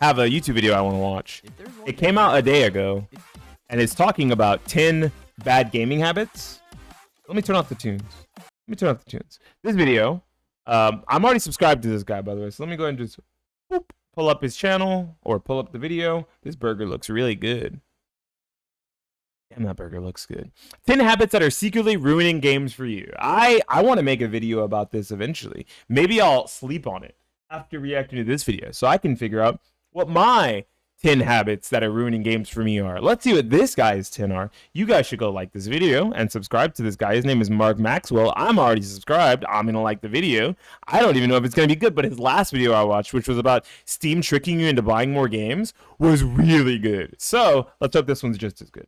have a YouTube video I want to watch. It came out a day ago, and it's talking about 10 bad gaming habits. Let me turn off the tunes. This video, I'm already subscribed to this guy, by the way, so let me go ahead and just pull up his channel or pull up the video. This burger looks really good. Damn, that burger looks good. 10 habits that are secretly ruining games for you. I want to make a video about this eventually. Maybe I'll sleep on it after reacting to this video so I can figure out what my 10 habits that are ruining games for me are. Let's see what this guy's 10 are. You guys should go like this video and subscribe to this guy. His name is Mark Maxwell. I'm already subscribed. I'm going to like the video. I don't even know if it's going to be good, but his last video I watched, which was about Steam tricking you into buying more games, was really good. So let's hope this one's just as good.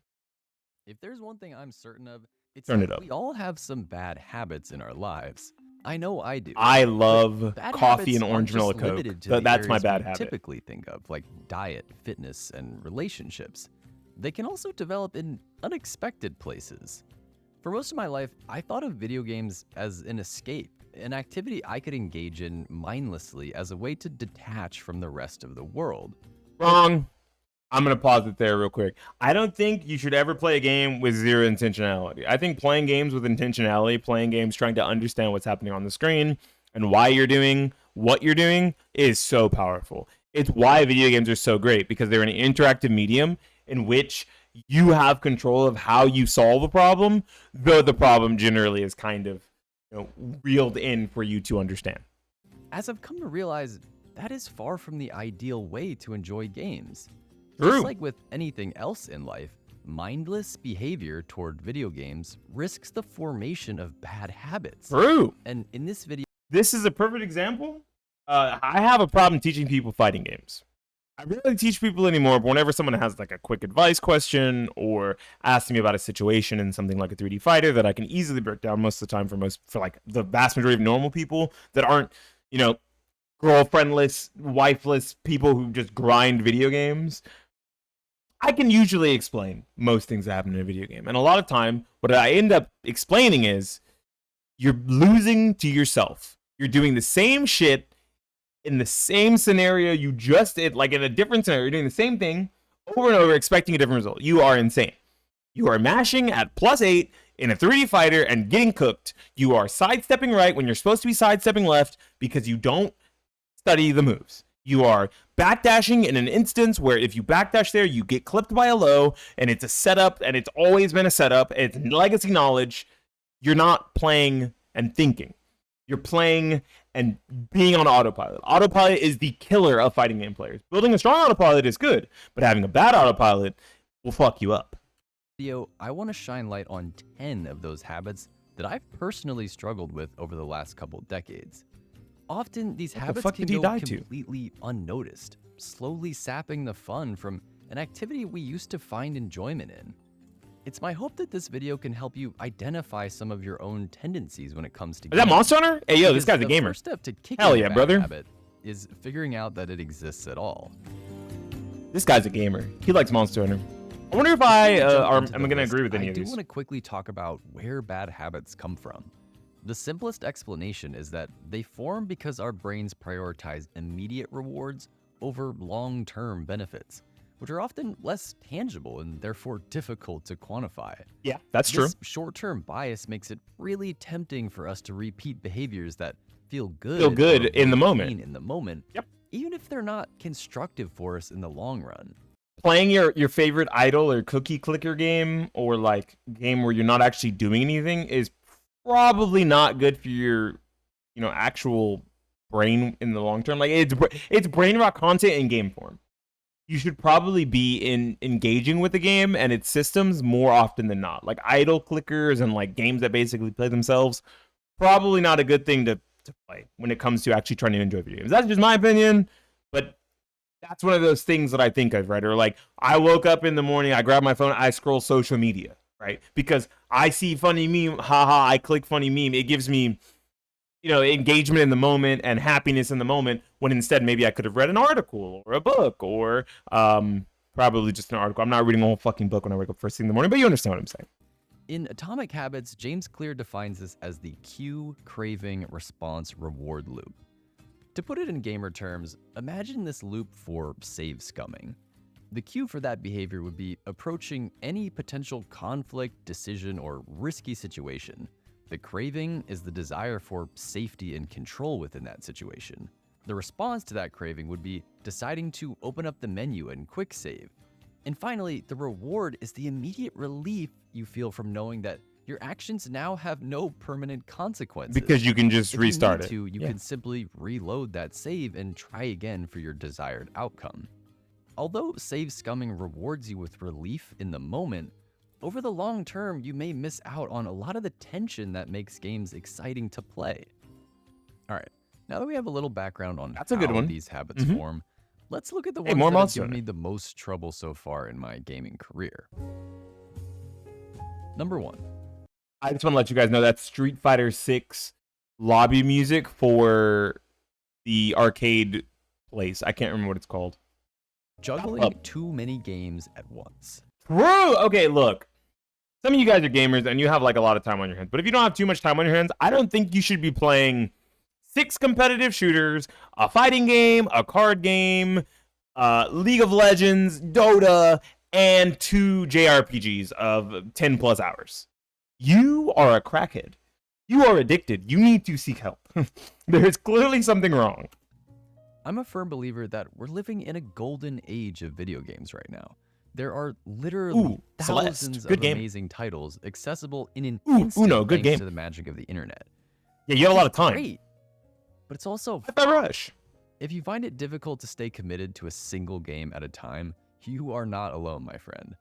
If there's one thing I'm certain of, it's Turn that it up. we all have some bad habits in our lives. I know I do. I love Bad coffee and habits orange aren't vanilla just limited Coke. to the That's my areas bad we habit. typically think of, like diet, fitness, and relationships. They can also develop in unexpected places. For most of my life, I thought of video games as an escape, an activity I could engage in mindlessly as a way to detach from the rest of the world. Wrong. I'm going to pause it there real quick. I don't think you should ever play a game with zero intentionality. I think playing games with intentionality, playing games trying to understand what's happening on the screen and why you're doing what you're doing is so powerful. It's why video games are so great, because they're an interactive medium in which you have control of how you solve a problem, though the problem generally is kind of, reeled in for you to understand. As I've come to realize, that is far from the ideal way to enjoy games. True. Just like with anything else in life, mindless behavior toward video games risks the formation of bad habits. True. And in this video, this is a perfect example. I have a problem teaching people fighting games. I rarely teach people anymore, but whenever someone has like a quick advice question or asks me about a situation in something like a 3D fighter that I can easily break down most of the time for like the vast majority of normal people that aren't, girlfriendless, wifeless people who just grind video games, I can usually explain most things that happen in a video game. And a lot of time, what I end up explaining is you're losing to yourself. You're doing the same shit in the same scenario you just did, like in a different scenario. You're doing the same thing over and over, expecting a different result. You are insane. You are mashing at +8 in a 3D fighter and getting cooked. You are sidestepping right when you're supposed to be sidestepping left because you don't study the moves. You are backdashing in an instance where if you backdash there, you get clipped by a low, and it's a setup, and it's always been a setup. It's legacy knowledge. You're not playing and thinking. You're playing and being on autopilot. Autopilot is the killer of fighting game players. Building a strong autopilot is good, but having a bad autopilot will fuck you up. I want to shine light on 10 of those habits that I've personally struggled with over the last couple decades. Often, these habits can go completely unnoticed, slowly sapping the fun from an activity we used to find enjoyment in. It's my hope that this video can help you identify some of your own tendencies when it comes to games. Is that Monster Hunter? Hey, yo, this guy's a gamer. The first step to kicking Hell yeah, a bad brother. habit is figuring out that it exists at all. This guy's a gamer. He likes Monster Hunter. I wonder if I'm going to agree with any of these. I do want to quickly talk about where bad habits come from. The simplest explanation is that they form because our brains prioritize immediate rewards over long-term benefits, which are often less tangible and therefore difficult to quantify. Yeah, that's true. This short-term bias makes it really tempting for us to repeat behaviors that feel good in the moment. Yep. Even if they're not constructive for us in the long run. Playing your favorite idle or cookie clicker game, or like game where you're not actually doing anything, is probably not good for your, actual brain in the long term. Like it's brain rot content in game form. You should probably be engaging with the game and its systems more often than not. Like idle clickers and like games that basically play themselves, probably not a good thing to play when it comes to actually trying to enjoy video games. That's just my opinion, but that's one of those things that I think of, right? Or like I woke up in the morning, I grab my phone, I scroll social media. Right? Because I see funny meme, haha, I click funny meme. It gives me, engagement in the moment and happiness in the moment, when instead maybe I could have read an article or a book or probably just an article. I'm not reading a whole fucking book when I wake up first thing in the morning, but you understand what I'm saying. In Atomic Habits, James Clear defines this as the cue, craving, response, reward loop. To put it in gamer terms, imagine this loop for save scumming. The cue for that behavior would be approaching any potential conflict, decision, or risky situation. The craving is the desire for safety and control within that situation. The response to that craving would be deciding to open up the menu and quick save. And finally, the reward is the immediate relief you feel from knowing that your actions now have no permanent consequences. Because you can just restart it. You can simply reload that save and try again for your desired outcome. Although save scumming rewards you with relief in the moment, over the long term, you may miss out on a lot of the tension that makes games exciting to play. All right, now that we have a little background on how these habits form, let's look at the ones that have given me the most trouble so far in my gaming career. Number 1. I just want to let you guys know that's Street Fighter 6 lobby music for the arcade place. I can't remember what it's called. Juggling too many games at once. True. Okay, look. Some of you guys are gamers and you have like a lot of time on your hands. But if you don't have too much time on your hands, I don't think you should be playing 6 competitive shooters, a fighting game, a card game, League of Legends, Dota, and 2 JRPGs of 10 plus hours. You are a crackhead. You are addicted. You need to seek help. There is clearly something wrong. I'm a firm believer that we're living in a golden age of video games right now. There are literally thousands of amazing titles accessible in an instant thanks to the magic of the internet. Yeah, you have a lot of time. Great, but it's also a rush. If you find it difficult to stay committed to a single game at a time, you are not alone, my friend.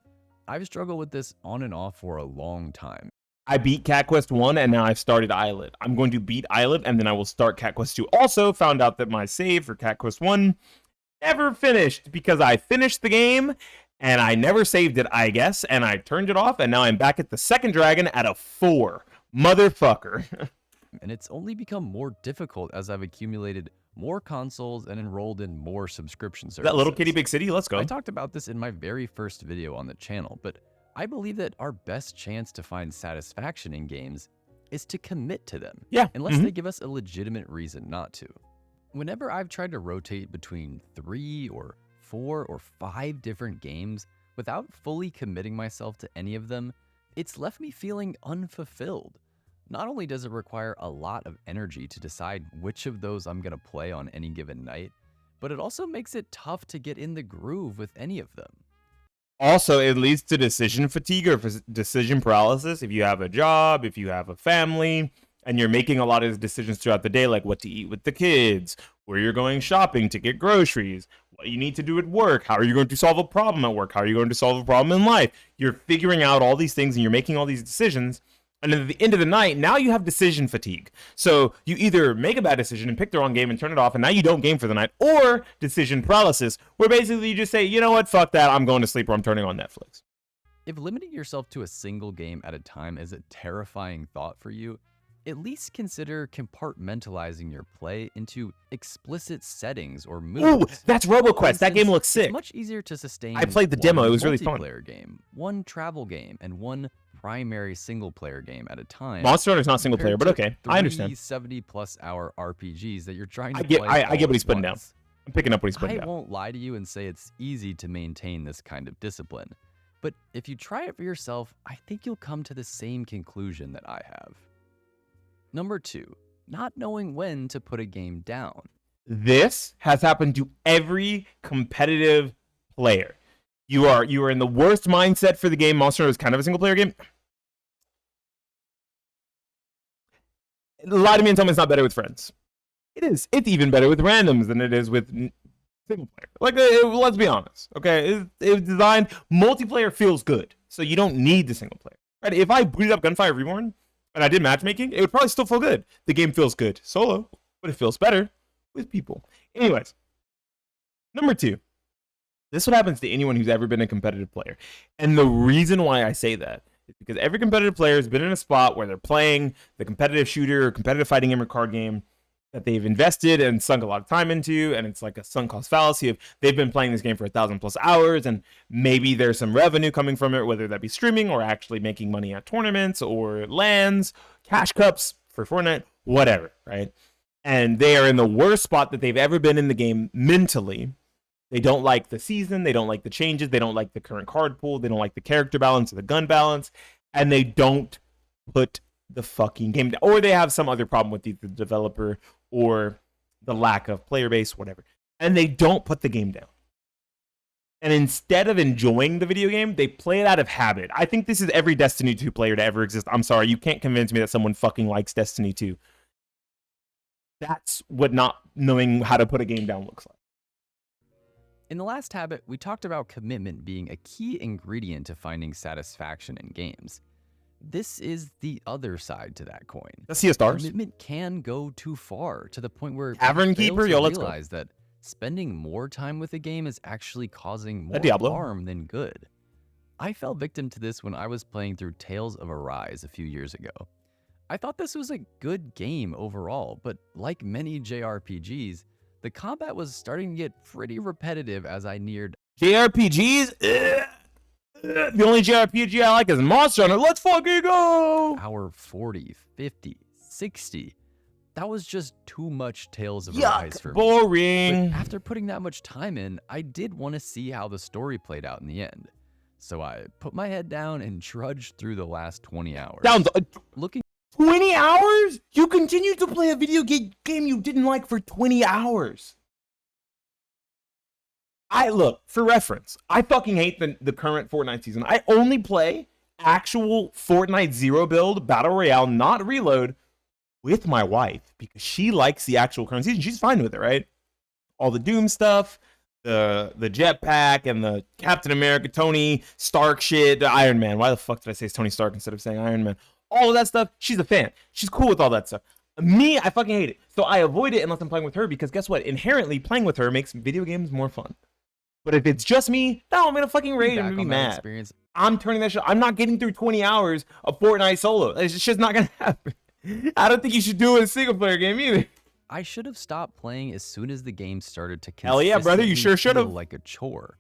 I've struggled with this on and off for a long time. I beat Cat Quest 1 and now I've started Islet. I'm going to beat Islet and then I will start Cat Quest 2. Also found out that my save for Cat Quest 1 never finished because I finished the game and I never saved it, I guess, and I turned it off and now I'm back at the second dragon at a 4. Motherfucker. And it's only become more difficult as I've accumulated more consoles and enrolled in more subscription services. That Little Kitty Big City, let's go. I talked about this in my very first video on the channel, but I believe that our best chance to find satisfaction in games is to commit to them. Yeah. Unless they give us a legitimate reason not to. Whenever I've tried to rotate between 3 or 4 or 5 different games without fully committing myself to any of them, it's left me feeling unfulfilled. Not only does it require a lot of energy to decide which of those I'm going to play on any given night, but it also makes it tough to get in the groove with any of them. Also, it leads to decision fatigue or decision paralysis. If you have a job, if you have a family, and you're making a lot of decisions throughout the day, like what to eat with the kids, where you're going shopping to get groceries, what you need to do at work, how are you going to solve a problem at work, how are you going to solve a problem in life. You're figuring out all these things and you're making all these decisions. And at the end of the night, now you have decision fatigue. So you either make a bad decision and pick the wrong game and turn it off, and now you don't game for the night, or decision paralysis, where basically you just say, you know what, fuck that, I'm going to sleep or I'm turning on Netflix. If limiting yourself to a single game at a time is a terrifying thought for you, at least consider compartmentalizing your play into explicit settings or moves. Ooh, that's RoboQuest. That game looks sick. It's much easier to sustain. I played the demo. It was really fun. Multiplayer game, one travel game, and one primary single-player game at a time. Monster Hunter's not single-player, but okay, I understand. 70+ hour RPGs that you're trying to play. I get what he's putting down. I'm picking up what he's putting down. I won't lie to you and say it's easy to maintain this kind of discipline, but if you try it for yourself, I think you'll come to the same conclusion that I have. Number 2, not knowing when to put a game down. This has happened to every competitive player. You are in the worst mindset for the game. Monster Hunter is kind of a single-player game. Lie to me and tell me it's not better with friends. It is. It's even better with randoms than it is with single player. Like, let's be honest. Okay, it's designed. Multiplayer feels good, so you don't need the single player. Right? If I booted up Gunfire Reborn and I did matchmaking, it would probably still feel good. The game feels good solo, but it feels better with people. Anyways, number 2. This is what happens to anyone who's ever been a competitive player, and the reason why I say that is because every competitive player has been in a spot where they're playing the competitive shooter or competitive fighting game or card game that they've invested and sunk a lot of time into, and it's like a sunk cost fallacy of they've been playing this game for 1,000+ hours, and maybe there's some revenue coming from it, whether that be streaming or actually making money at tournaments or LANs, cash cups for Fortnite, whatever, right? and they are in the worst spot that they've ever been in the game mentally. They don't like the season. They don't like the changes. They don't like the current card pool. They don't like the character balance or the gun balance. And they don't put the fucking game down. Or they have some other problem with the developer or the lack of player base, whatever. And they don't put the game down. And instead of enjoying the video game, they play it out of habit. I think this is every Destiny 2 player to ever exist. I'm sorry, you can't convince me that someone fucking likes Destiny 2. That's what not knowing how to put a game down looks like. In the last habit, we talked about commitment being a key ingredient to finding satisfaction in games. This is the other side to that coin. Let's see a stars. Commitment can go too far to the point where Tavern Keeper, yo, let's go. Realize that spending more time with a game is actually causing more harm than good. I fell victim to this when I was playing through Tales of Arise a few years ago. I thought this was a good game overall, but like many JRPGs, the combat was starting to get pretty repetitive as I neared JRPGs? The only JRPG I like is Monster Hunter. Let's fucking go! Hour 40, 50, 60. That was just too much Tales of Arise for me. Boring. But after putting that much time in, I did want to see how the story played out in the end. So I put my head down and trudged through the last 20 hours. Looking 20 hours? You continued to play a video game you didn't like for 20 hours. Look, for reference, I fucking hate the current Fortnite season. I only play actual Fortnite Zero build, Battle Royale, not Reload, with my wife because she likes the actual current season. She's fine with it, right? All the Doom stuff, the jetpack, and the Captain America, Tony Stark shit, the Iron Man. Why the fuck did I say Tony Stark instead of saying Iron Man? All of that stuff, she's a fan. She's cool with all that stuff. Me, I fucking hate it. So I avoid it unless I'm playing with her because guess what? Inherently, playing with her makes video games more fun. But if it's just me, no, I'm gonna fucking rage and be mad. I'm turning that shit. I'm not getting through 20 hours of Fortnite solo. It's just not gonna happen. I don't think you should do it in a single player game either. I should have stopped playing as soon as the game started to hell yeah, brother, you sure should have. Like a chore.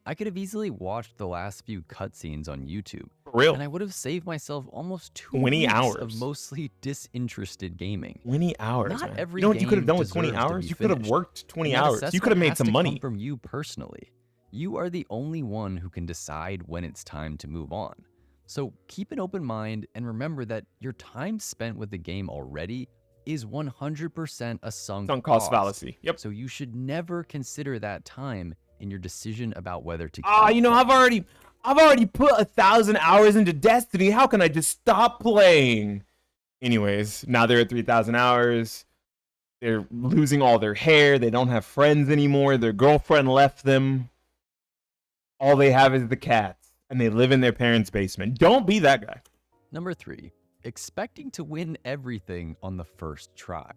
I could have easily watched the last few cutscenes on YouTube. For real. And I would have saved myself almost 20 hours of mostly disinterested gaming. 20 hours. Not man. every you know what you could have done with deserves 20 to hours? be You could have finished. worked 20 And that hours. You could have assessment made has some to money. come from you personally. You are the only one who can decide when it's time to move on. So keep an open mind and remember that your time spent with the game already is 100% a sunk cost fallacy. Yep. So you should never consider that time in your decision about whether to you know, I've already put 1,000 hours into Destiny. How can I just stop playing? Anyways, now they're at 3,000 hours. They're losing all their hair. They don't have friends anymore. Their girlfriend left them. All they have is the cats, and they live in their parents' basement. Don't be that guy. Number 3, expecting to win everything on the first try.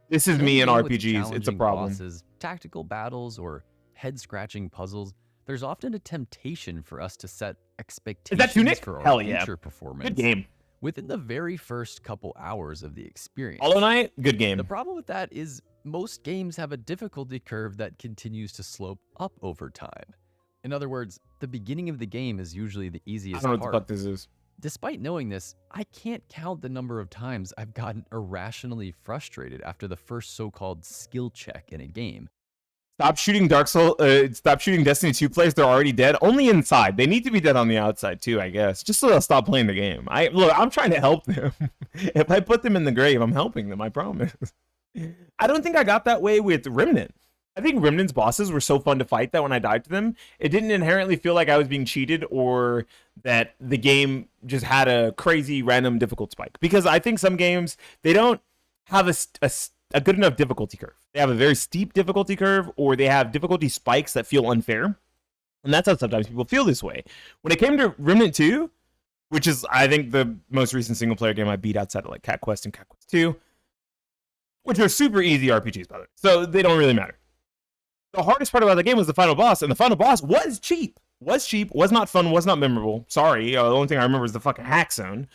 This is me in RPGs. It's a problem. Bosses, tactical battles, or head-scratching puzzles, there's often a temptation for us to set expectations for our future performance. Good game. Within the very first couple hours of the experience. Hollow Knight, good game. The problem with that is most games have a difficulty curve that continues to slope up over time. In other words, the beginning of the game is usually the easiest part. I don't know what the fuck this is. Despite knowing this, I can't count the number of times I've gotten irrationally frustrated after the first so-called skill check in a game. Stop shooting stop shooting Destiny 2 players. They're already dead. Only inside. They need to be dead on the outside too, I guess. Just so they'll stop playing the game. I'm trying to help them. If I put them in the grave, I'm helping them. I promise. I don't think I got that way with Remnant. I think Remnant's bosses were so fun to fight that when I died to them, it didn't inherently feel like I was being cheated or that the game just had a crazy random difficult spike. Because I think some games, they don't have a good enough difficulty curve. They have a very steep difficulty curve, or they have difficulty spikes that feel unfair. And that's how sometimes people feel this way. When it came to Remnant 2, which is, I think, the most recent single-player game I beat outside of like Cat Quest and Cat Quest 2, which are super easy RPGs, by the way, so they don't really matter. The hardest part about the game was the final boss, and the final boss was cheap. Was not fun, was not memorable. Sorry, the only thing I remember is the fucking hack zone.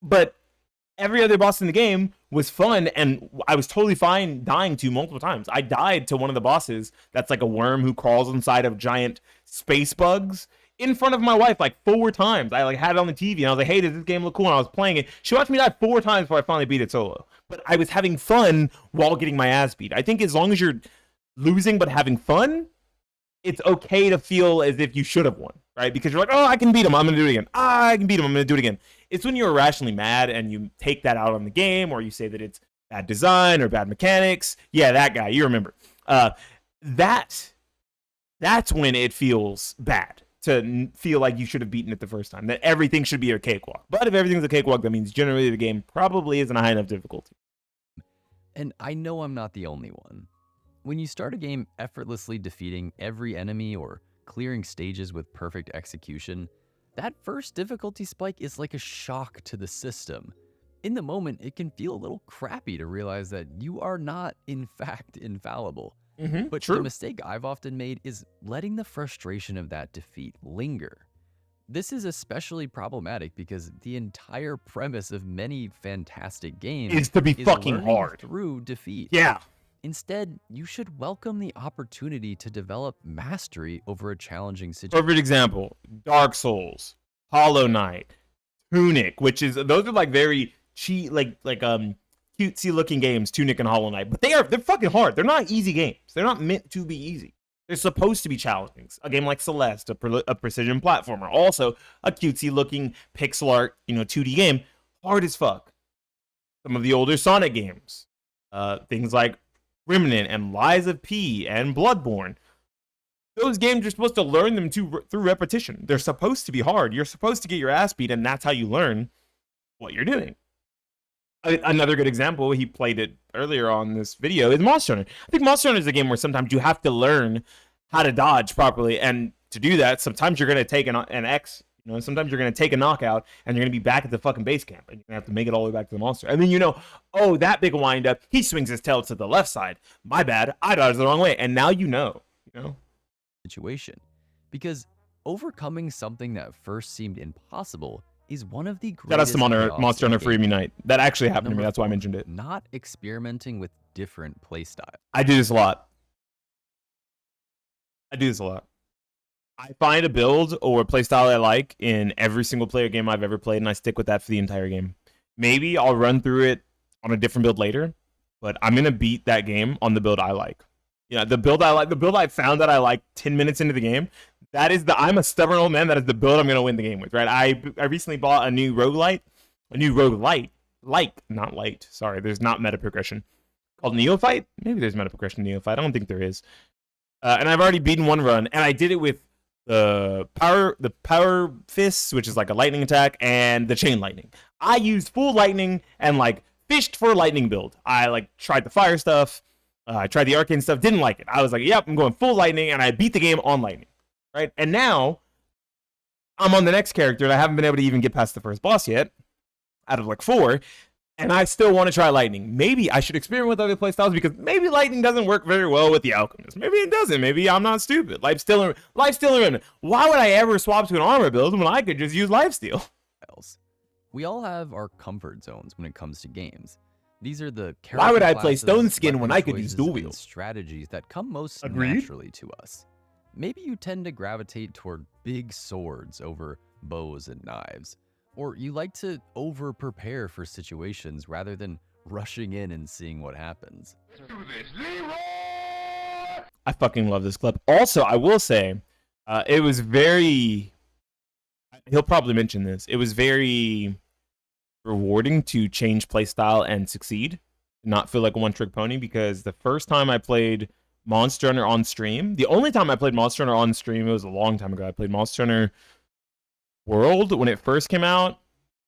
But every other boss in the game was fun, and I was totally fine dying to multiple times. I died to one of the bosses that's like a worm who crawls inside of giant space bugs in front of my wife like 4 times. I like had it on the TV and I was like, hey, does this game look cool? And I was playing it. She watched me die 4 times before I finally beat it solo. But I was having fun while getting my ass beat. I think as long as you're losing but having fun, it's okay to feel as if you should have won, right? Because you're like, oh, I can beat him. I'm going to do it again. I can beat him. I'm going to do it again. It's when you're irrationally mad and you take that out on the game, or you say that it's bad design or bad mechanics. Yeah, that guy. You remember. That's when it feels bad to feel like you should have beaten it the first time, that everything should be a cakewalk. But if everything's a cakewalk, that means generally the game probably isn't a high enough difficulty. And I know I'm not the only one. When you start a game effortlessly defeating every enemy or clearing stages with perfect execution, that first difficulty spike is like a shock to the system. In the moment, it can feel a little crappy to realize that you are not, in fact, infallible. But True. The mistake I've often made is letting the frustration of that defeat linger. This is especially problematic because the entire premise of many fantastic games is to be fucking hard through defeat. Yeah. Instead, you should welcome the opportunity to develop mastery over a challenging situation. Perfect example: Dark Souls, Hollow Knight, Tunic, which is those are like very cheap, like cutesy looking games, Tunic and Hollow Knight, but they're fucking hard. They're not easy games. They're not meant to be easy. They're supposed to be challenging. A game like Celeste, a precision platformer, also a cutesy looking pixel art, 2D game, hard as fuck. Some of the older Sonic games, things like Remnant and Lies of P and Bloodborne. Those games, you're supposed to learn them through repetition. They're supposed to be hard. You're supposed to get your ass beat, and that's how you learn what you're doing. Another good example, he played it earlier on this video, is Monster Hunter. I think Monster Hunter is a game where sometimes you have to learn how to dodge properly, and to do that, sometimes you're going to take an X, sometimes you're going to take a knockout, and you're going to be back at the fucking base camp, and you're going to have to make it all the way back to the monster. And then oh, that big windup, he swings his tail to the left side. My bad, I dodged the wrong way, and now you know. Situation. Because overcoming something that first seemed impossible is one of the greatest. Shout out to Monster Hunter Free Me Night. That actually happened to me. That's why I mentioned it. Not experimenting with different playstyles. I do this a lot. I find a build or a playstyle I like in every single player game I've ever played, and I stick with that for the entire game. Maybe I'll run through it on a different build later, but I'm gonna beat that game on the build I like. The build I like, the build I found that I like 10 minutes into the game. I'm a stubborn old man. That is the build I'm gonna win the game with, right? I recently bought a new roguelite, not light. Sorry, there's not meta progression called Neophyte. Maybe there's meta progression Neophyte. I don't think there is. And I've already beaten one run, and I did it with the power fists, which is like a lightning attack, and the chain lightning. I used full lightning and fished for a lightning build. I tried the fire stuff. I tried the arcane stuff, didn't like it. I was like, yep, I'm going full lightning, and I beat the game on lightning, right? And now I'm on the next character, and I haven't been able to even get past the first boss yet, out of 4, and I still want to try lightning. Maybe I should experiment with other playstyles, because maybe lightning doesn't work very well with the alchemist. Maybe it doesn't. Maybe I'm not stupid. Lifesteal and why would I ever swap to an armor build when I could just use lifesteal? We all have our comfort zones when it comes to games. These are the character Why would I play classes, Stone Skin when I could weapon use dual choices, wield? and strategies that come most Agreed? naturally to us. Maybe you tend to gravitate toward big swords over bows and knives, or you like to over-prepare for situations rather than rushing in and seeing what happens. I fucking love this clip. Also, I will say, it was very... He'll probably mention this. It was very rewarding to change playstyle and succeed, not feel like a one-trick pony, because the first time I played Monster Hunter on stream, the only time I played Monster Hunter on stream, it was a long time ago. I played Monster Hunter World when it first came out,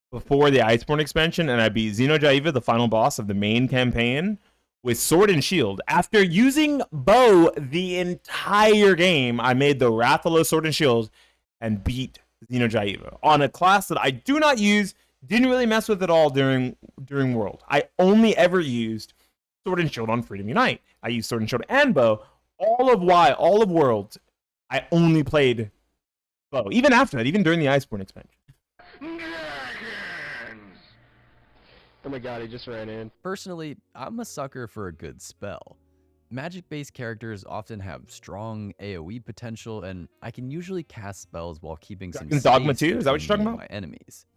before the Iceborne expansion, and I beat Xenojaiva, the final boss of the main campaign, with Sword and Shield. After using bow the entire game, I made the Rathalos Sword and Shield and beat Xenojaiva on a class that I do not use, didn't really mess with at all during World. I only ever used Sword and Shield on Freedom Unite. I used Sword and Shield and bow. All of World, I only played bow. Even after that, even during the Iceborne expansion. Oh my god, he just ran in. Personally, I'm a sucker for a good spell. Magic-based characters often have strong AoE potential, and I can usually cast spells while keeping some Dragon's space Dogma 2? Is that what you're between talking me and about? my enemies.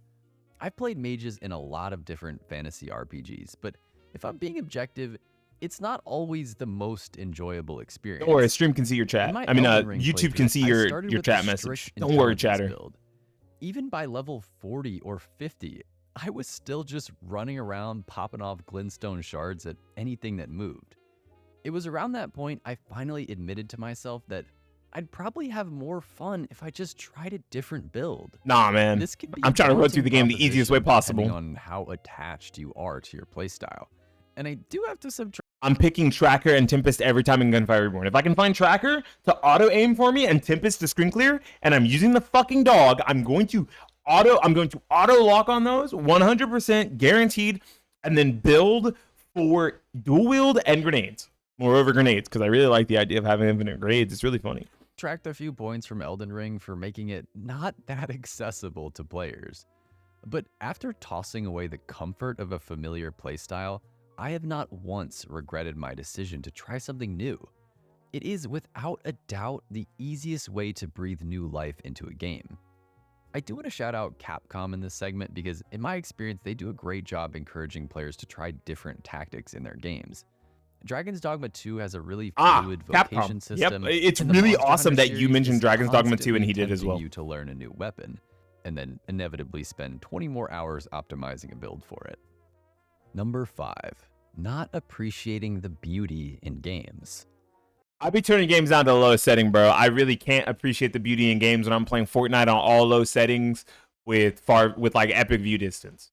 I've played mages in a lot of different fantasy RPGs, but if I'm being objective, it's not always the most enjoyable experience. Don't worry, stream can see your chat. I mean, YouTube can see your chat message. Don't worry, chatter. Build. Even by level 40 or 50, I was still just running around popping off glintstone shards at anything that moved. It was around that point I finally admitted to myself that I'd probably have more fun if I just tried a different build. Nah, man. I'm trying to run through the game the easiest way possible. Depending on how attached you are to your playstyle. And I do have to subtract. I'm picking Tracker and Tempest every time in Gunfire Reborn. If I can find Tracker to auto aim for me and Tempest to screen clear, and I'm using the fucking dog, I'm going to auto lock on those 100% guaranteed, and then build for dual wield and grenades. Moreover, grenades, because I really like the idea of having infinite grenades. It's really funny. Tracked a few points from Elden Ring for making it not that accessible to players. But after tossing away the comfort of a familiar playstyle, I have not once regretted my decision to try something new. It is without a doubt the easiest way to breathe new life into a game. I do want to shout out Capcom in this segment because in my experience, they do a great job encouraging players to try different tactics in their games. Dragon's Dogma 2 has a really fluid vocation system. Yep, it's really awesome that you mentioned Dragon's Dogma 2 and he did as well. You to learn a new weapon, and then inevitably spend 20 more hours optimizing a build for it. Number 5, not appreciating the beauty in games. I be turning games down to the lowest setting, bro. I really can't appreciate the beauty in games when I'm playing Fortnite on all low settings with like epic view distance.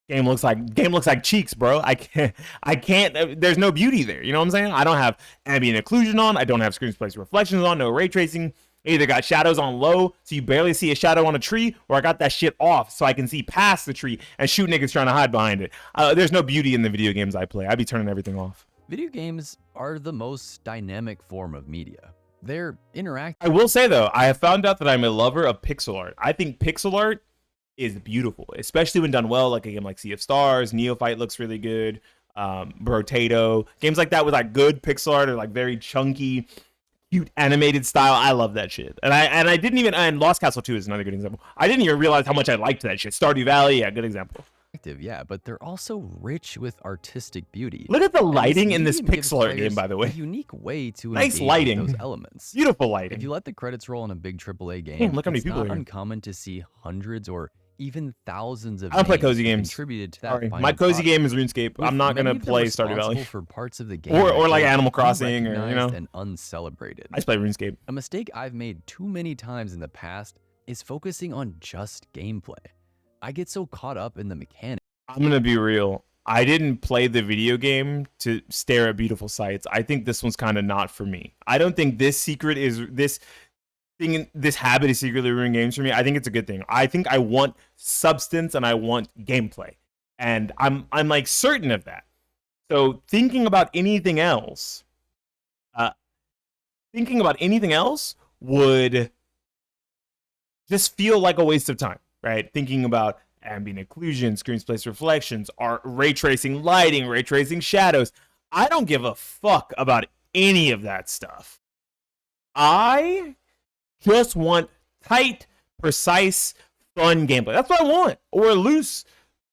Game looks like cheeks, bro. I can't. There's no beauty there. You know what I'm saying? I don't have ambient occlusion on. I don't have screen space reflections on. No ray tracing. I either got shadows on low, so you barely see a shadow on a tree, or I got that shit off, so I can see past the tree and shoot niggas trying to hide behind it. There's no beauty in the video games I play. I be turning everything off. Video games are the most dynamic form of media. They're interactive. I will say though, I have found out that I'm a lover of pixel art. I think pixel art is beautiful, especially when done well. Like a game like Sea of Stars, Neophyte looks really good. Brotato, games like that with like good pixel art or like very chunky, cute animated style. I love that shit. And I didn't even. And Lost Castle 2 is another good example. I didn't even realize how much I liked that shit. Stardew Valley, yeah, good example. Yeah, but they're also rich with artistic beauty. Look at the lighting in this pixel art game, by the way. A unique way to nice lighting. Those elements. Beautiful lighting. If you let the credits roll in a big AAA game, look how many it's people not are here. uncommon to see hundreds or even thousands of I don't play cozy games. Contributed to that. Sorry. My cozy game is RuneScape. I'm not gonna play Stardew Valley for parts of the game or like Animal Crossing or and uncelebrated. I just play RuneScape. A mistake I've made too many times in the past is focusing on just gameplay. I get so caught up in the mechanics. I'm gonna be real. I didn't play the video game to stare at beautiful sights. I think this one's kind of not for me. I don't think this habit is secretly ruining games for me. I think it's a good thing. I think I want substance and I want gameplay, and I'm like certain of that. So thinking about anything else would just feel like a waste of time, right? Thinking about ambient occlusion, screen space reflections, art, ray tracing, lighting, ray tracing shadows. I don't give a fuck about any of that stuff. I just want tight, precise, fun gameplay. That's what I want. Or loose,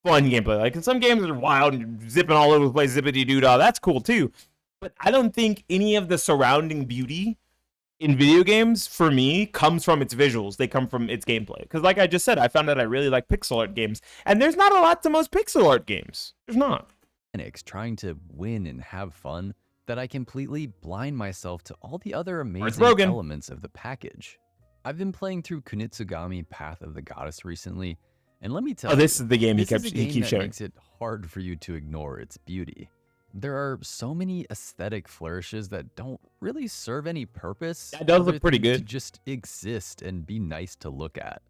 fun gameplay. Like in some games that are wild and you're zipping all over the place, zippity doo dah. That's cool too. But I don't think any of the surrounding beauty in video games, for me, comes from its visuals. They come from its gameplay. Because like I just said, I found out I really like pixel art games. And there's not a lot to most pixel art games. There's not. Trying to win and have fun that I completely blind myself to all the other amazing elements of the package. I've been playing through Kunitsugami Path of the Goddess recently, and let me tell you, this is the game he keeps showing. Makes it hard for you to ignore its beauty. There are so many aesthetic flourishes that don't really serve any purpose. That does look pretty good. To just exist and be nice to look at.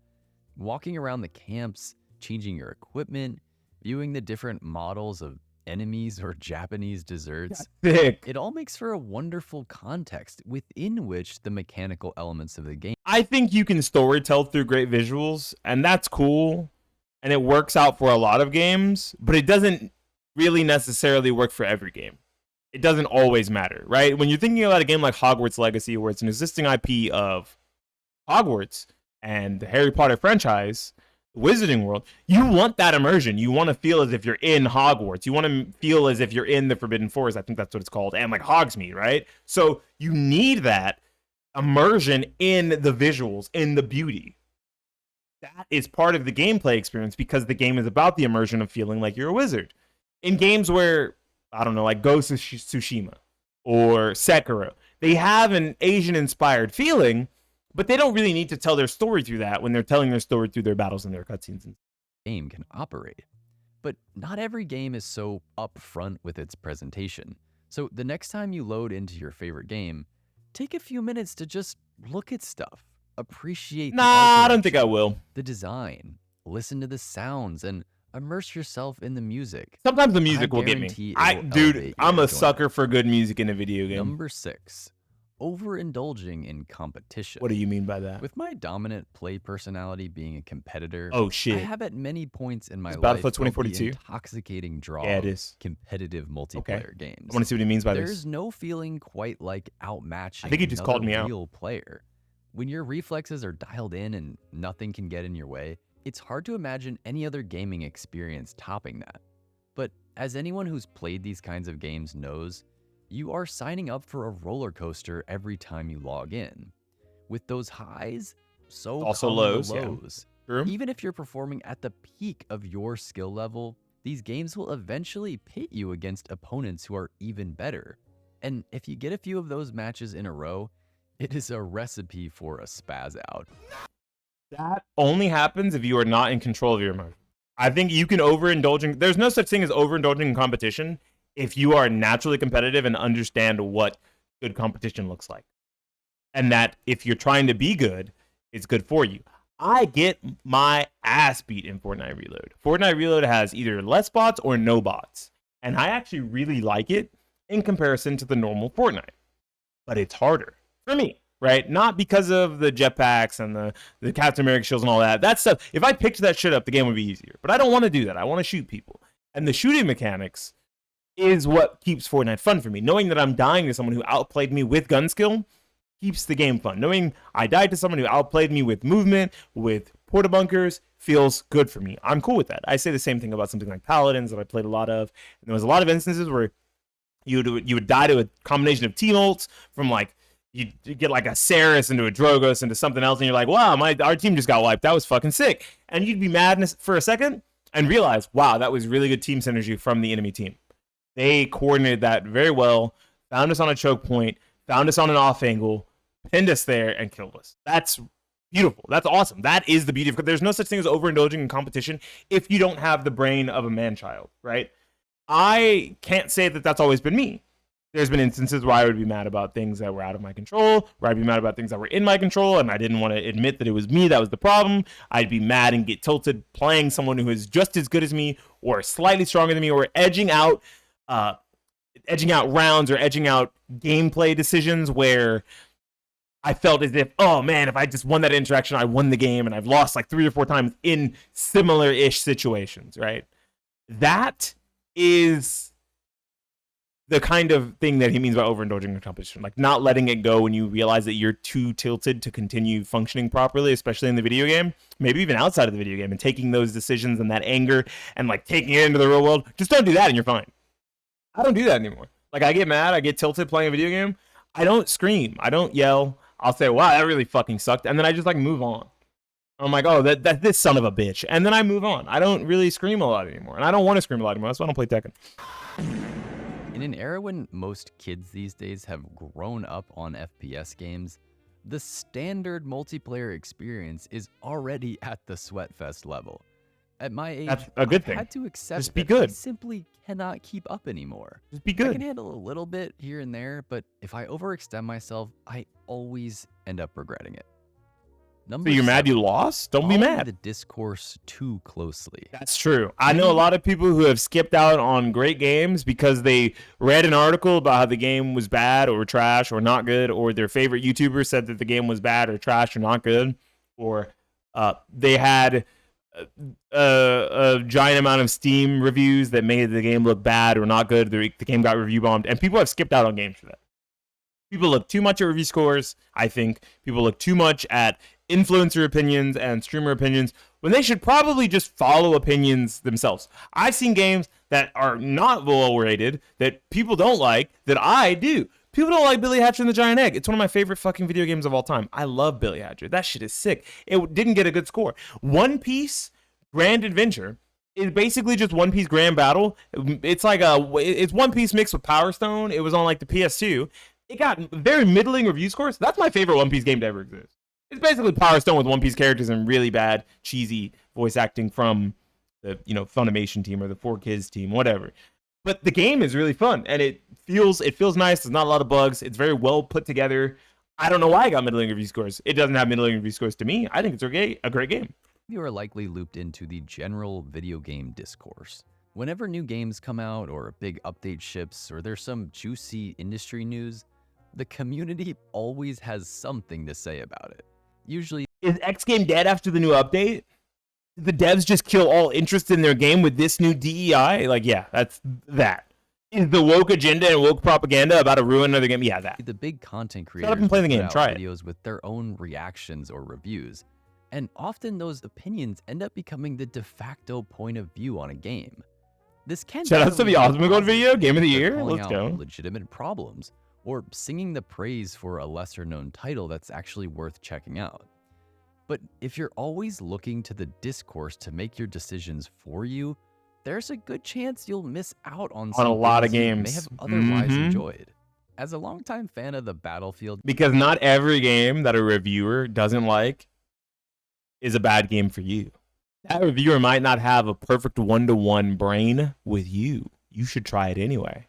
Walking around the camps, changing your equipment, viewing the different models of enemies or Japanese desserts. Sick. It all makes for a wonderful context within which the mechanical elements of the game. I think you can storytell through great visuals, and that's cool. And it works out for a lot of games, but it doesn't really necessarily work for every game. it doesn't always matter, right? When you're thinking about a game like Hogwarts Legacy, where it's an existing IP of Hogwarts and the Harry Potter franchise, Wizarding World, you want that immersion. You want to feel as if you're in Hogwarts. You want to feel as if you're in the Forbidden Forest. I think that's what it's called. And like Hogsmeade, right? So you need that immersion in the visuals, in the beauty. That is part of the gameplay experience because the game is about the immersion of feeling like you're a wizard. In games where, I don't know, like Ghost of Tsushima or Sekiro, they have an Asian-inspired feeling, but they don't really need to tell their story through that when they're telling their story through their battles and their cutscenes. Game can operate. But not every game is so upfront with its presentation. So the next time you load into your favorite game, take a few minutes to just look at stuff. Appreciate I don't think I will. The design, listen to the sounds, and immerse yourself in the music. Sometimes the music will get me. Dude, I'm a sucker for good music in a video game. Number 6, overindulging in competition. What do you mean by that? With my dominant play personality being a competitor, oh shit, I have at many points in my life Battlefield 2042 intoxicating draw it is. Competitive multiplayer games. I want to see what he means by There's this. no feeling quite like outmatching I think he just called me out. Real player. When your reflexes are dialed in and nothing can get in your way, it's hard to imagine any other gaming experience topping that. But as anyone who's played these kinds of games knows, you are signing up for a roller coaster every time you log in. With those highs, so also come lows. the lows. Yeah. Even if you're performing at the peak of your skill level, these games will eventually pit you against opponents who are even better. And if you get a few of those matches in a row, it is a recipe for a spaz out. That only happens if you are not in control of your emotion. I think you can overindulge. There's no such thing as overindulging in competition if you are naturally competitive and understand what good competition looks like. And that if you're trying to be good, it's good for you. I get my ass beat in Fortnite Reload. Fortnite Reload has either less bots or no bots. And I actually really like it in comparison to the normal Fortnite. But it's harder for me, right? Not because of the jetpacks and the Captain America shields and all that. That stuff, if I picked that shit up, the game would be easier. But I don't want to do that. I want to shoot people. And the shooting mechanics is what keeps Fortnite fun for me. Knowing that I'm dying to someone who outplayed me with gun skill keeps the game fun. Knowing I died to someone who outplayed me with movement, with porta bunkers, feels good for me. I'm cool with that. I say the same thing about something like Paladins that I played a lot of. And there was a lot of instances where you would die to a combination of team-ults from like, you get like a Ceres into a Drogos into something else, and you're like, wow, our team just got wiped. That was fucking sick. And you'd be mad for a second and realize, wow, that was really good team synergy from the enemy team. They coordinated that very well, found us on a choke point, found us on an off angle, pinned us there, and killed us. That's beautiful. That's awesome. That is the beauty of it. There's no such thing as overindulging in competition if you don't have the brain of a man-child, right? I can't say that that's always been me. There's been instances where I would be mad about things that were out of my control, where I'd be mad about things that were in my control, and I didn't want to admit that it was me that was the problem. I'd be mad and get tilted playing someone who is just as good as me, or slightly stronger than me, or edging out rounds or edging out gameplay decisions where I felt as if, oh man, if I just won that interaction, I won the game, and I've lost like 3 or 4 times in similar-ish situations, right? That is the kind of thing that he means by overindulging in competition, like not letting it go when you realize that you're too tilted to continue functioning properly, especially in the video game, maybe even outside of the video game, and taking those decisions and that anger and like taking it into the real world. Just don't do that and you're fine. I don't do that anymore. Like I get mad, I get tilted playing a video game. I don't scream, I don't yell. I'll say, wow, that really fucking sucked. And then I just like move on. I'm like, oh, that this son of a bitch. And then I move on. I don't really scream a lot anymore. And I don't want to scream a lot anymore. That's why I don't play Tekken. In an era when most kids these days have grown up on FPS games, the standard multiplayer experience is already at the Sweatfest level. At my age, that's a good thing. I had to accept just be that good. I simply cannot keep up anymore. Just be good. I can handle a little bit here and there, but if I overextend myself, I always end up regretting it. So you're mad you lost? Don't be mad. The discourse too closely. That's true. I know a lot of people who have skipped out on great games because they read an article about how the game was bad or trash or not good, or their favorite YouTuber said that the game was bad or trash or not good, or they had a giant amount of Steam reviews that made the game look bad or not good. The game got review bombed, and people have skipped out on games for that. People look too much at review scores, I think. People look too much at influencer opinions and streamer opinions when they should probably just follow opinions themselves. I've seen games that are not well rated, that people don't like, that I do. People don't like Billy Hatcher and the Giant Egg. It's one of my favorite fucking video games of all time. I love Billy Hatcher. That shit is sick. It didn't get a good score. One Piece Grand Adventure is basically just One Piece Grand Battle. It's One Piece mixed with Power Stone. It was on like the PS2. It got very middling review scores. That's my favorite One Piece game to ever exist. It's basically Power Stone with One Piece characters and really bad, cheesy voice acting from the Funimation team or the 4Kids team, whatever. But the game is really fun and it feels nice. There's not a lot of bugs. It's very well put together. I don't know why it got middling review scores. It doesn't have middling review scores to me. I think it's a great game. You are likely looped into the general video game discourse. Whenever new games come out or a big update ships or there's some juicy industry news, the community always has something to say about it. Usually, is X game dead after the new update? Did the devs just kill all interest in their game with this new DEI? Like, yeah, that's that. Is the woke agenda and woke propaganda about to ruin another game? Yeah, that. The big content creators shut up and play the game. Try videos with their own reactions or reviews, and often those opinions end up becoming the de facto point of view on a game. This can shout out to the Osmongold video, game of the year. Let's go. Legitimate problems, or singing the praise for a lesser-known title that's actually worth checking out. But if you're always looking to the discourse to make your decisions for you, there's a good chance you'll miss out on a lot of games you may have otherwise enjoyed. As a longtime fan of the Battlefield, because not every game that a reviewer doesn't like is a bad game for you. That reviewer might not have a perfect one-to-one brain with you. You should try it anyway.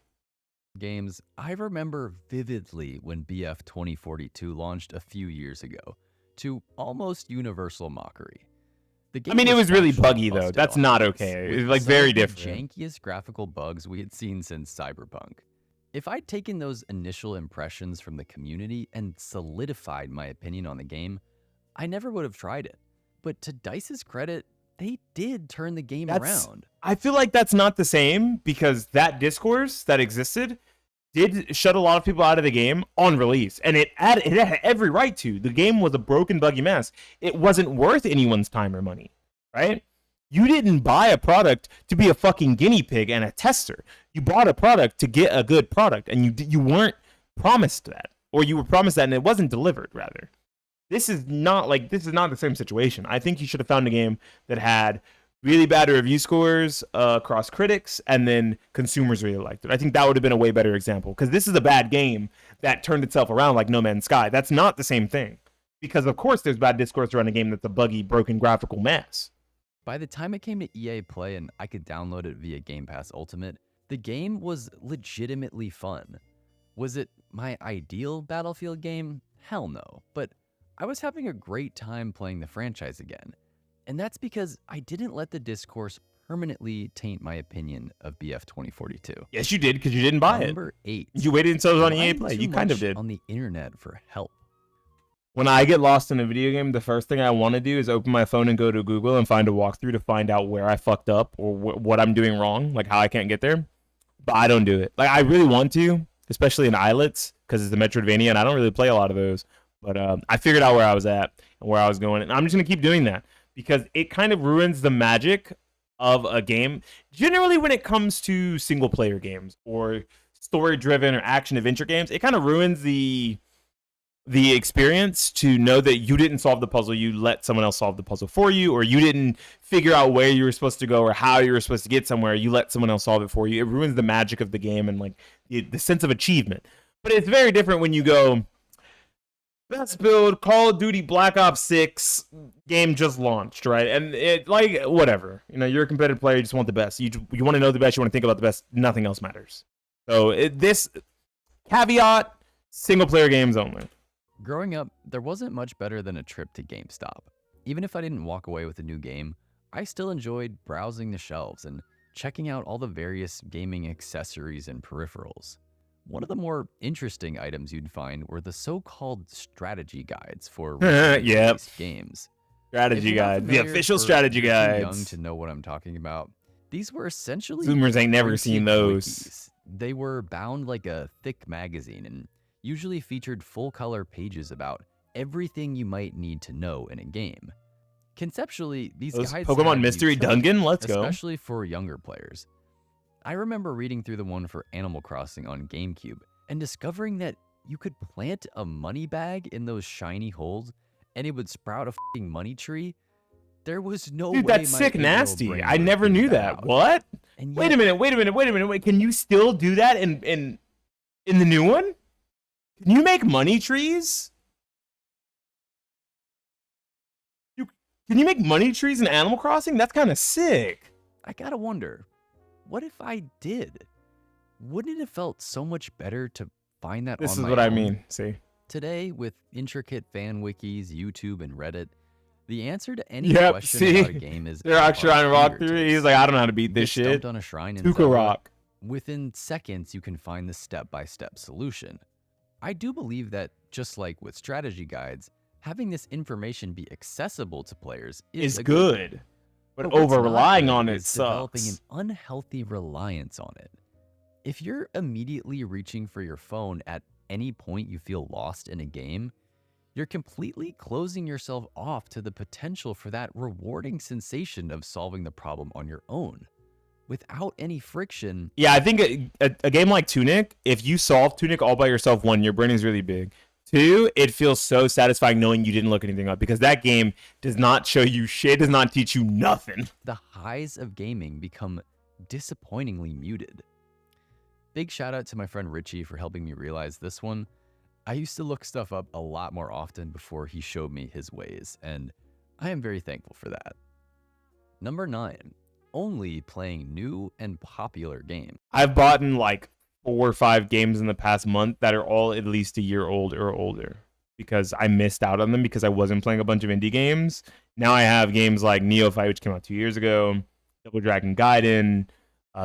Games, I remember vividly when BF 2042 launched a few years ago, to almost universal mockery. The game it was really buggy though. That's not okay. It was like very different. Jankiest graphical bugs we had seen since Cyberpunk. If I'd taken those initial impressions from the community and solidified my opinion on the game, I never would have tried it. But to DICE's credit, they did turn the game around. I feel like that's not the same because that discourse that existed did shut a lot of people out of the game on release. And it had every right to. The game was a broken, buggy mess. It wasn't worth anyone's time or money, right? You didn't buy a product to be a fucking guinea pig and a tester. You bought a product to get a good product, and you weren't promised that. Or you were promised that and it wasn't delivered, rather. This is not the same situation. I think you should have found a game that had really bad review scores across critics, and then consumers really liked it. I think that would have been a way better example, because this is a bad game that turned itself around like No Man's Sky. That's not the same thing, because of course there's bad discourse around a game that's a buggy, broken graphical mess. By the time it came to EA Play and I could download it via Game Pass Ultimate, the game was legitimately fun. Was it my ideal Battlefield game? Hell no, but I was having a great time playing the franchise again. And that's because I didn't let the discourse permanently taint my opinion of BF 2042. Yes, you did, because you didn't buy it. Number 8. You waited until it was on EA Play. You kind of did. On the internet for help. When I get lost in a video game, the first thing I want to do is open my phone and go to Google and find a walkthrough to find out where I fucked up or what I'm doing wrong, like how I can't get there. But I don't do it. Like, I really want to, especially in islets, because it's the Metroidvania, and I don't really play a lot of those. But I figured out where I was at and where I was going, and I'm just going to keep doing that, because it kind of ruins the magic of a game. Generally, when it comes to single-player games or story-driven or action-adventure games, it kind of ruins the experience to know that you didn't solve the puzzle, you let someone else solve the puzzle for you, or you didn't figure out where you were supposed to go or how you were supposed to get somewhere, you let someone else solve it for you. It ruins the magic of the game and like the sense of achievement. But it's very different when you go, best build, Call of Duty Black Ops 6 game just launched, right? And it, like, whatever. You know, you're a competitive player, you just want the best. You want to know the best, you want to think about the best, nothing else matters. So this caveat, single player games only. Growing up, there wasn't much better than a trip to GameStop. Even if I didn't walk away with a new game, I still enjoyed browsing the shelves and checking out all the various gaming accessories and peripherals. One of the more interesting items you'd find were the so-called strategy guides for games. Strategy guides. The official strategy guides. Too young to know what I'm talking about. These were essentially Zoomers ain't never seen those. Wikis. They were bound like a thick magazine and usually featured full-color pages about everything you might need to know in a game. Conceptually, these guides Pokemon Mystery Dungeon, let's go. Especially for younger players. I remember reading through the one for Animal Crossing on GameCube and discovering that you could plant a money bag in those shiny holes and it would sprout a f***ing money tree. There was no way. Dude, that's sick nasty. I never knew that. What? And wait a minute. Wait, can you still do that in the new one? Can you make money trees? Can you make money trees in Animal Crossing? That's kind of sick. I gotta wonder, what if I did? Wouldn't it have felt so much better to find that on my own? This is what I mean, see? Today, with intricate fan wikis, YouTube, and Reddit, the answer to any question about a game is... They're actually trying to rock through. He's like, I don't know how to beat this shit. On a shrine in Tuka Rock. Within seconds, you can find the step-by-step solution. I do believe that, just like with strategy guides, having this information be accessible to players is good. But over-relying on it sucks. Developing an unhealthy reliance on it. If you're immediately reaching for your phone at any point you feel lost in a game, you're completely closing yourself off to the potential for that rewarding sensation of solving the problem on your own. Without any friction. Yeah, I think a game like Tunic, if you solve Tunic all by yourself, one, your brain is really big. Two, it feels so satisfying knowing you didn't look anything up because that game does not show you shit, does not teach you nothing. The highs of gaming become disappointingly muted. Big shout out to my friend Richie for helping me realize this one. I used to look stuff up a lot more often before he showed me his ways, and I am very thankful for that. Number 9, only playing new and popular games. I've bought in like 4 or 5 games in the past month that are all at least a year old or older because I missed out on them because I wasn't playing a bunch of indie games. Now I have games like Neophyte, which came out 2 years ago, Double Dragon Gaiden,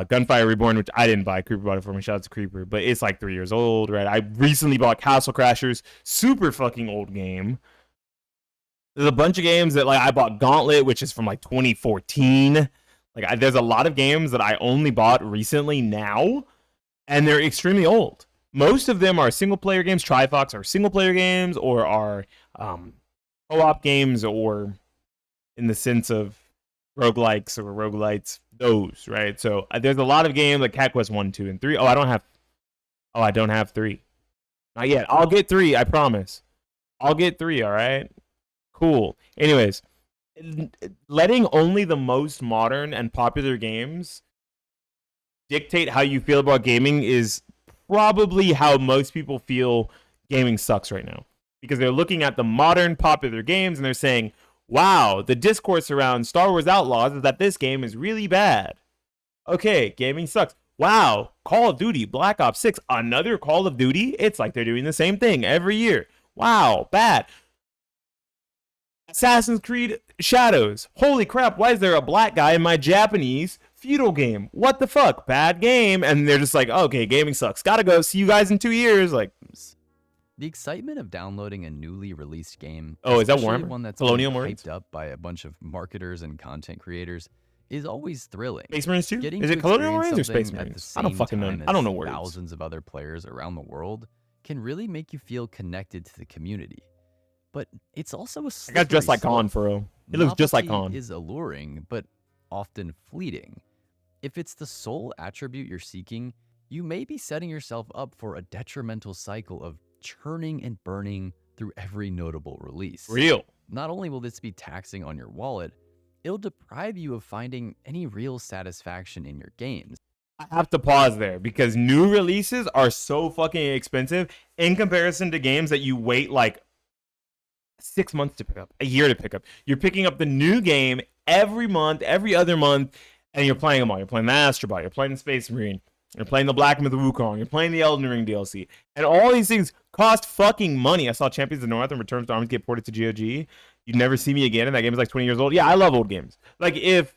Gunfire Reborn, which I didn't buy. Creeper bought it for me. Shout out to Creeper. But it's like 3 years old, right? I recently bought Castle Crashers. Super fucking old game. There's a bunch of games that, like, I bought Gauntlet, which is from, like, 2014. Like, there's a lot of games that I only bought recently now, and they're extremely old. Most of them are single-player games. Trifox are single-player games or are co-op games or in the sense of roguelikes or roguelites, those, right? So there's a lot of games like Cat Quest 1, 2, and 3. I don't have 3. Not yet. I'll get 3, I promise. I'll get 3, all right? Cool. Anyways, letting only the most modern and popular games dictate how you feel about gaming is probably how most people feel gaming sucks right now. Because they're looking at the modern popular games and they're saying, wow, the discourse around Star Wars Outlaws is that this game is really bad. Okay, gaming sucks. Wow, Call of Duty, Black Ops 6, another Call of Duty? It's like they're doing the same thing every year. Wow, bad. Assassin's Creed Shadows. Holy crap, why is there a black guy in my Japanese feudal game? What the fuck? Bad game. And they're just like, okay, gaming sucks. Gotta go. See you guys in 2 years. Like, the excitement of downloading a newly released game, is that Warhammer? One that's Colonial hyped up by a bunch of marketers and content creators, is always thrilling. Space Marines 2? Is it Colonial Marines or Space Marines? I don't fucking know. I don't know words. Thousands of other players around the world can really make you feel connected to the community. But it's also a slippery I got dressed like slope. Khan, Furrow. It looks just like Khan. Is alluring, but often fleeting. If it's the sole attribute you're seeking, you may be setting yourself up for a detrimental cycle of churning and burning through every notable release. Real. Not only will this be taxing on your wallet, it'll deprive you of finding any real satisfaction in your games. I have to pause there because new releases are so fucking expensive in comparison to games that you wait like 6 months to pick up, a year to pick up. You're picking up the new game every month, every other month, and you're playing them all. You're playing the Astrobot, you're playing the Space Marine, you're playing the Black Myth Wukong, you're playing the Elden Ring DLC, and all these things cost fucking money. I saw Champions of the North and Return to Arms get ported to GOG. You'd never see me again, and that game is like 20 years old. Yeah, I love old games. Like if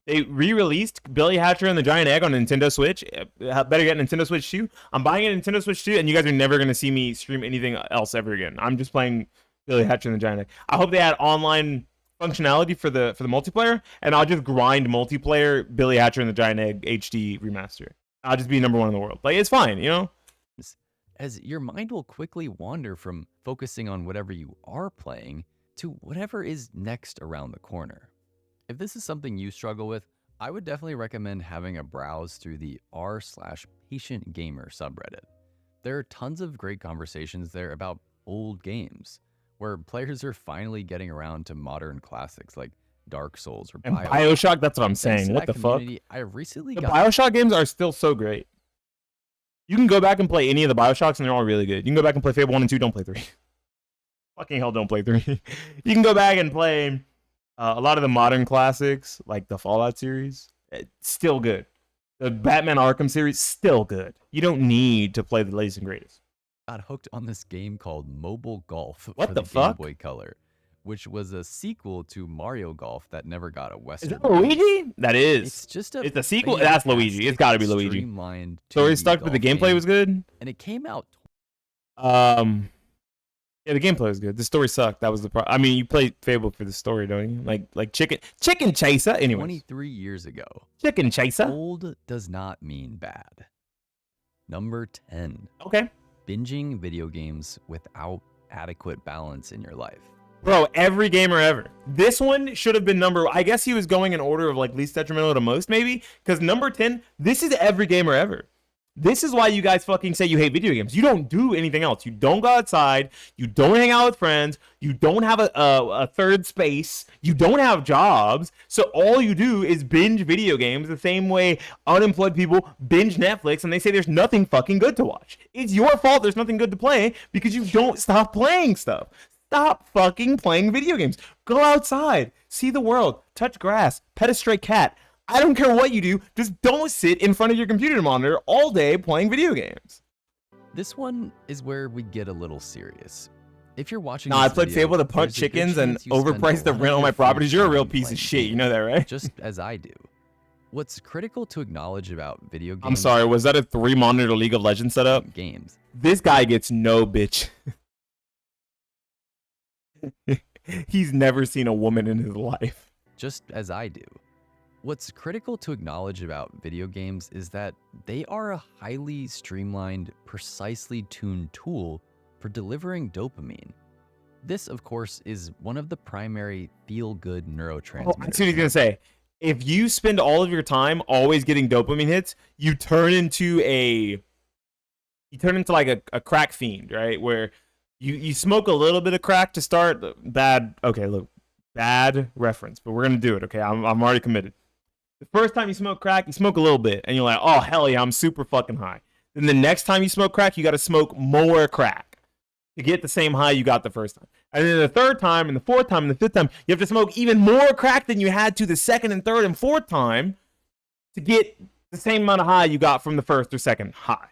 they re-released Billy Hatcher and the Giant Egg on Nintendo Switch, better get Nintendo Switch 2. I'm buying a Nintendo Switch 2, and you guys are never going to see me stream anything else ever again. I'm just playing Billy Hatcher and the Giant Egg. I hope they add online functionality for the multiplayer, and I'll just grind multiplayer Billy Hatcher and the Giant Egg HD remaster. I'll just be number 1 in the world. Like, it's fine, you know? As your mind will quickly wander from focusing on whatever you are playing to whatever is next around the corner. If this is something you struggle with, I would definitely recommend having a browse through the r/patient gamer subreddit. There are tons of great conversations there about old games, where players are finally getting around to modern classics like Dark Souls or And BioShock. That's what I'm saying. What the fuck? I recently the BioShock games are still so great. You can go back and play any of the BioShocks, and they're all really good. You can go back and play Fable 1 and 2. Don't play 3. Fucking hell, don't play 3. You can go back and play a lot of the modern classics, like the Fallout series. It's still good. The Batman Arkham series, still good. You don't need to play the latest and greatest. Got hooked on this game called Mobile Golf for the Game Boy Color, which was a sequel to Mario Golf that never got a Western. Is that Luigi? That is. It's just it's a sequel. That's Luigi. It's got to be Luigi. Story stuck, but the gameplay was good. And it came out. Yeah, the gameplay was good. The story sucked. That was the problem. I mean, you play Fable for the story, don't you? Like Chicken Chaser. Anyway, 23 years ago. Chicken Chaser. Old does not mean bad. Number 10. Okay. Binging video games without adequate balance in your life. Bro, every gamer ever. This one should have been I guess he was going in order of like least detrimental to most, maybe. Because number 10, this is every gamer ever. This is why you guys fucking say you hate video games. You don't do anything else. You don't go outside. You don't hang out with friends. You don't have a third space. You don't have jobs. So all you do is binge video games the same way unemployed people binge Netflix and they say there's nothing fucking good to watch. It's your fault there's nothing good to play because you don't stop playing stuff. Stop fucking playing video games. Go outside. See the world. Touch grass. Pet a stray cat. I don't care what you do, just don't sit in front of your computer monitor all day playing video games. This one is where we get a little serious. If you're watching I played Fable to punch chickens and overprice the rent on my properties. You're a real piece of shit, you know that, right? Just as I do. What's critical to acknowledge about video games... I'm sorry, was that a 3-monitor League of Legends setup? Games. This guy gets no bitch. He's never seen a woman in his life. Just as I do. What's critical to acknowledge about video games is that they are a highly streamlined, precisely tuned tool for delivering dopamine. This, of course, is one of the primary feel-good neurotransmitters. Oh, that's what he's gonna say. If you spend all of your time always getting dopamine hits, you turn into like a crack fiend, right? Where you smoke a little bit of crack to start. Bad reference, but we're gonna do it. Okay, I'm already committed. The first time you smoke crack, you smoke a little bit, and you're like, oh, hell yeah, I'm super fucking high. Then the next time you smoke crack, you got to smoke more crack to get the same high you got the first time. And then the third time, and the fourth time, and the fifth time, you have to smoke even more crack than you had to the second and third and fourth time to get the same amount of high you got from the first or second high.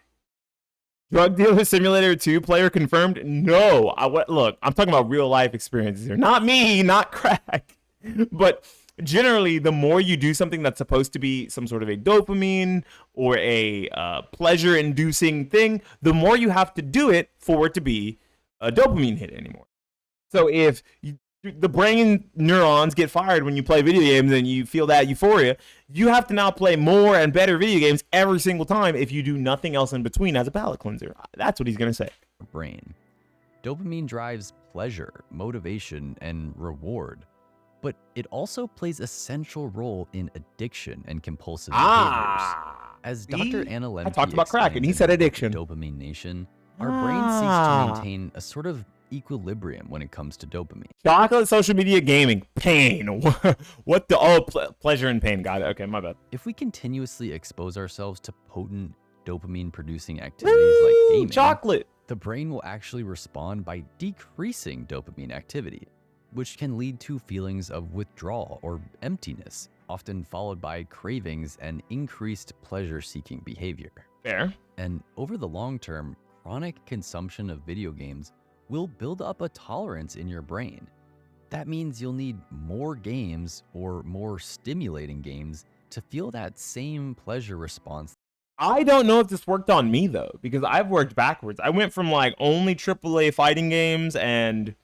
Drug Dealer Simulator 2 player confirmed? No. Look, I'm talking about real life experiences here. Not me, not crack. But... generally, the more you do something that's supposed to be some sort of a dopamine or a pleasure-inducing thing, the more you have to do it for it to be a dopamine hit anymore. So if the brain neurons get fired when you play video games and you feel that euphoria, you have to now play more and better video games every single time if you do nothing else in between as a palate cleanser. That's what he's going to say. Brain. Dopamine drives pleasure, motivation, and reward. But it also plays a central role in addiction and compulsive behaviors. As Dr. Anna Lemke I talked about crack, and he said addiction. Dopamine Nation, our brain seeks to maintain a sort of equilibrium when it comes to dopamine. Chocolate, social media, gaming, pain. What the pleasure and pain. Got it. Okay, my bad. If we continuously expose ourselves to potent dopamine-producing activities like gaming, chocolate, the brain will actually respond by decreasing dopamine activity, which can lead to feelings of withdrawal or emptiness, often followed by cravings and increased pleasure-seeking behavior. Fair. And over the long term, chronic consumption of video games will build up a tolerance in your brain. That means you'll need more games or more stimulating games to feel that same pleasure response. I don't know if this worked on me, though, because I've worked backwards. I went from like only AAA fighting games and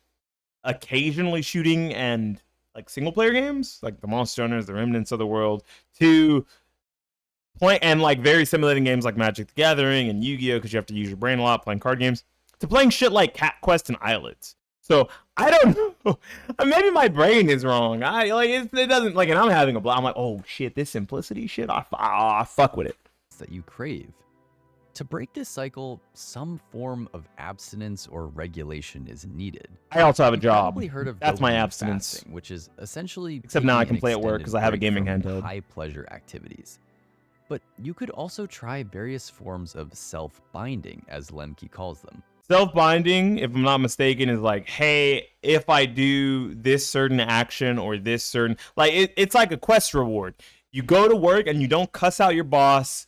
occasionally shooting and like single player games, like the Monster Hunters, the Remnants of the World, to play and like very simulating games like Magic the Gathering and Yu-Gi-Oh, because you have to use your brain a lot playing card games, to playing shit like Cat Quest and Islets. So I don't know. Maybe my brain is wrong. It doesn't like, and I'm having a blast. I'm like, oh shit, this simplicity shit. I fuck with it. That you crave. To break this cycle, some form of abstinence or regulation is needed. I also have a job. Probably heard of That's my abstinence, fasting, which is essentially except now I can play at work because I have a gaming handheld. High pleasure activities. But you could also try various forms of self-binding, as Lemke calls them. Self-binding, if I'm not mistaken, is like, hey, if I do this certain action or this certain, like it's like a quest reward. You go to work and you don't cuss out your boss,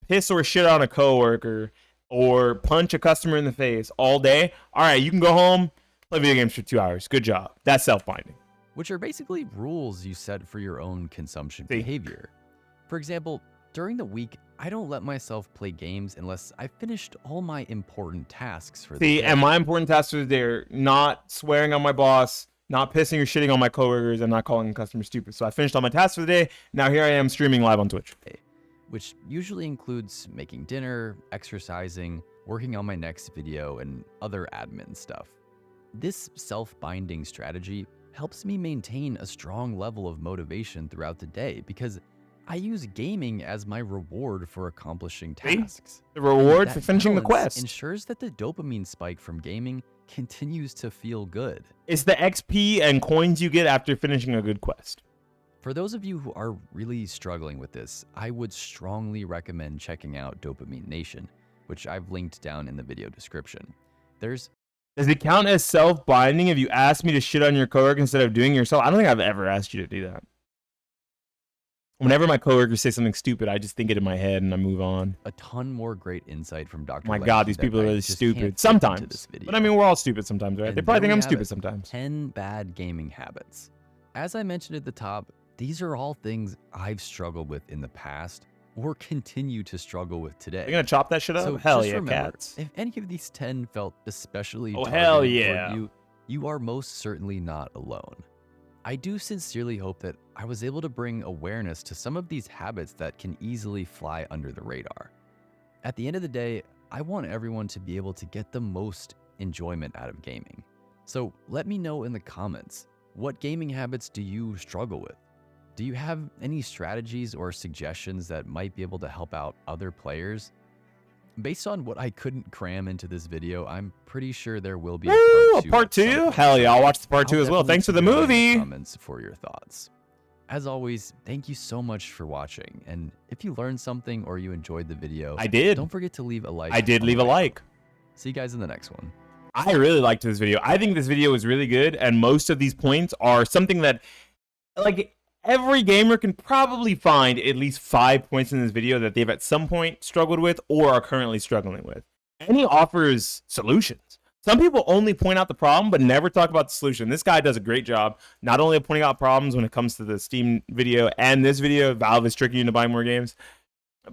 piss or shit on a coworker, or punch a customer in the face all day. All right, you can go home, play video games for 2 hours. Good job. That's self-binding. Which are basically rules you set for your own consumption behavior. For example, during the week, I don't let myself play games unless I finished all my important tasks for the day. And my important tasks are there, not swearing on my boss, not pissing or shitting on my coworkers, and not calling customers stupid. So I finished all my tasks for the day. Now here I am streaming live on Twitch. Which usually includes making dinner, exercising, working on my next video, and other admin stuff. This self-binding strategy helps me maintain a strong level of motivation throughout the day because I use gaming as my reward for accomplishing tasks. The reward for finishing the quest ensures that the dopamine spike from gaming continues to feel good. It's the XP and coins you get after finishing a good quest. For those of you who are really struggling with this, I would strongly recommend checking out Dopamine Nation, which I've linked down in the video description. Does it count as self-binding if you ask me to shit on your coworker instead of doing it yourself? I don't think I've ever asked you to do that. Whenever my coworkers say something stupid, I just think it in my head and I move on. A ton more great insight from Dr. My God, these people are really stupid. Sometimes. But I mean, we're all stupid sometimes, right? They probably think I'm stupid sometimes. 10 bad gaming habits. As I mentioned at the top, these are all things I've struggled with in the past or continue to struggle with today. You're gonna chop that shit up? So hell yeah, remember, cats. If any of these 10 felt especially hell yeah, you are most certainly not alone. I do sincerely hope that I was able to bring awareness to some of these habits that can easily fly under the radar. At the end of the day, I want everyone to be able to get the most enjoyment out of gaming. So let me know in the comments, what gaming habits do you struggle with? Do you have any strategies or suggestions that might be able to help out other players? Based on what I couldn't cram into this video, I'm pretty sure there will be a part two. Hell yeah, I'll watch the part two as well. Thanks for the movie. Comments for your thoughts. As always, thank you so much for watching. And if you learned something or you enjoyed the video, don't forget to leave a like. I did leave a like. See you guys in the next one. I really liked this video. I think this video was really good, and most of these points are something that, like, every gamer can probably find at least 5 points in this video that they've at some point struggled with or are currently struggling with. And he offers solutions. Some people only point out the problem but never talk about the solution. This guy does a great job not only of pointing out problems when it comes to the Steam video and this video, Valve is tricking you into buying more games,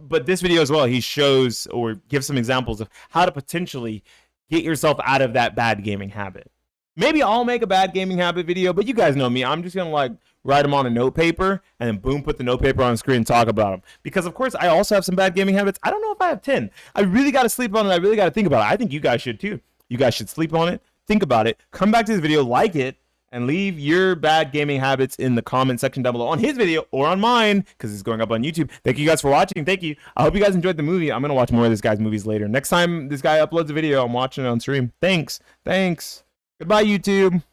but this video as well, he shows or gives some examples of how to potentially get yourself out of that bad gaming habit. Maybe I'll make a bad gaming habit video, but you guys know me. I'm just going to like write them on a note paper and then boom, put the note paper on the screen and talk about them. Because of course I also have some bad gaming habits. I don't know if I have 10. I really got to sleep on it. I really got to think about it. I think you guys should too. You guys should sleep on it, think about it, come back to this video, like it, and leave your bad gaming habits in the comment section down below on his video or on mine because it's going up on YouTube. Thank you guys for watching. Thank you. I hope you guys enjoyed the movie. I'm going to watch more of this guy's movies later. Next time this guy uploads a video, I'm watching it on stream. Thanks. Goodbye, YouTube.